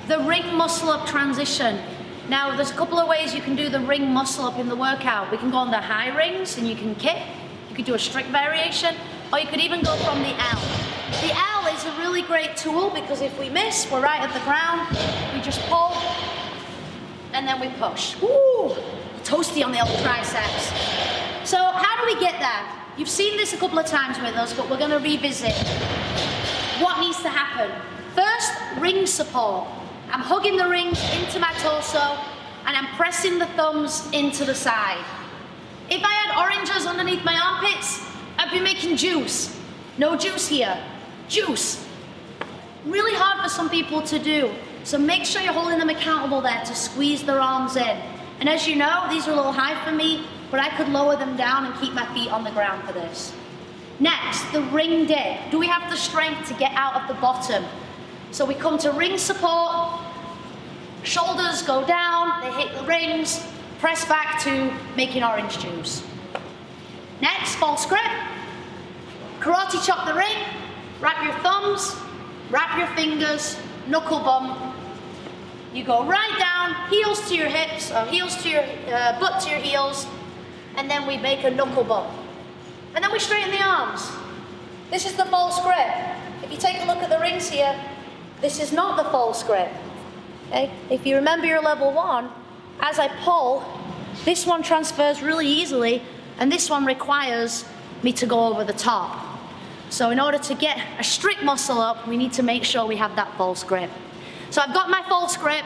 the ring muscle up transition. Now there's a couple of ways you can do the ring muscle up in the workout. We can go on the high rings and you can kick. You could do a strict variation, or you could even go from the L. The L is a really great tool because if we miss, we're right at the ground. We just pull and then we push. Woo! Toasty on the old triceps. So how do we get there? You've seen this a couple of times with us, but we're going to revisit what needs to happen. First, ring support. I'm hugging the rings into my torso and I'm pressing the thumbs into the side. If I had oranges underneath my armpits, I'd be making juice. No juice here. Juice. Really hard for some people to do. So make sure you're holding them accountable there to squeeze their arms in. And as you know, these are a little high for me, but I could lower them down and keep my feet on the ground for this. Next, the ring dip. Do we have the strength to get out of the bottom? So we come to ring support, shoulders go down, they hit the rings, press back to making orange juice. Next, false grip. Karate chop the ring, wrap your thumbs, wrap your fingers, knuckle bump. You go right down, heels to your hips, or heels to your butt to your heels, and then we make a knuckle bump. And then we straighten the arms. This is the false grip. If you take a look at the rings here, this is not the false grip. Okay? If you remember your level 1, as I pull, this one transfers really easily, and this one requires me to go over the top. So in order to get a strict muscle up, we need to make sure we have that false grip. So I've got my false grip,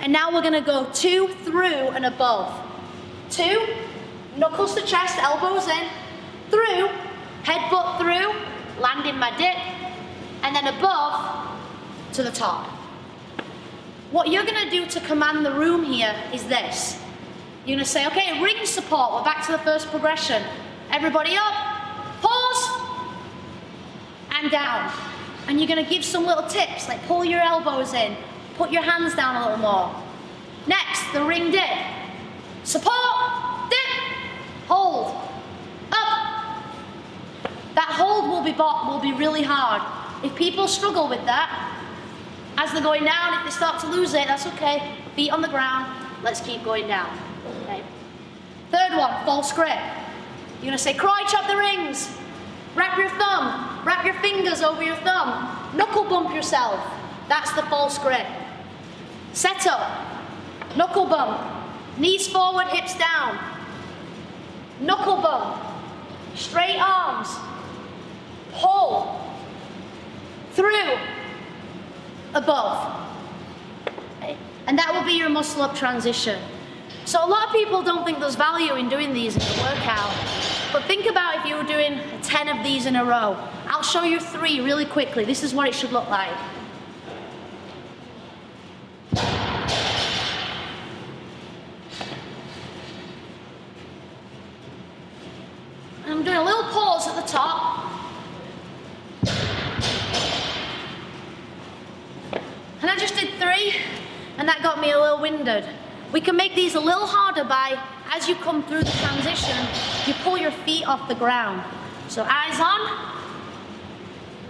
and now we're gonna go 2 through and above. 2, knuckles to chest, elbows in, through, headbutt through, landing my dip, and then above to the top. What you're gonna do to command the room here is this. You're gonna say, okay, ring support, we're back to the first progression. Everybody up, pause, and down. And you're gonna give some little tips, like pull your elbows in, put your hands down a little more. Next, the ring dip. Support, dip, hold, up. That hold will be really hard. If people struggle with that, as they're going down, if they start to lose it, that's okay. Feet on the ground, let's keep going down. Okay. Third one, false grip. You're gonna say, karate chop the rings. Wrap your thumb, wrap your fingers over your thumb. Knuckle bump yourself. That's the false grip. Set up, knuckle bump. Knees forward, hips down. Knuckle bump. Straight arms. Pull. Through. Above. Okay. And that will be your muscle up transition. So a lot of people don't think there's value in doing these in the workout. But think about if you were doing 10 of these in a row. I'll show you 3 really quickly. This is what it should look like. I'm doing a little pause at the top. And I just did 3, and that got me a little winded. We can make these a little harder by, as you come through the transition, you pull your feet off the ground. So eyes on,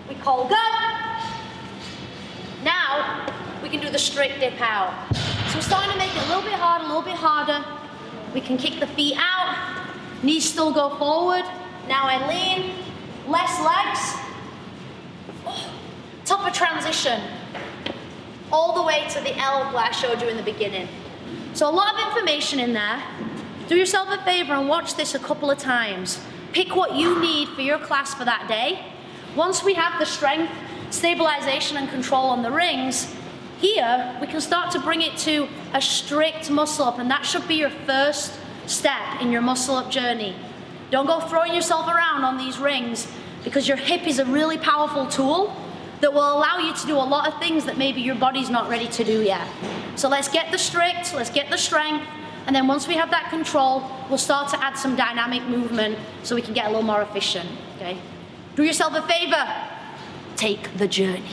we call go. Now, we can do the straight dip out. So we're starting to make it a little bit harder, a little bit harder. We can kick the feet out, knees still go forward. Now I lean, less legs. Oh, top of transition. All the way to the L where I showed you in the beginning. So a lot of information in there. Do yourself a favor and watch this a couple of times. Pick what you need for your class for that day. Once we have the strength, stabilization, and control on the rings, here we can start to bring it to a strict muscle up, and that should be your first step in your muscle up journey. Don't go throwing yourself around on these rings, because your hip is a really powerful tool that will allow you to do a lot of things that maybe your body's not ready to do yet. So let's get the strict, let's get the strength, and then once we have that control, we'll start to add some dynamic movement so we can get a little more efficient, okay? Do yourself a favor, take the journey.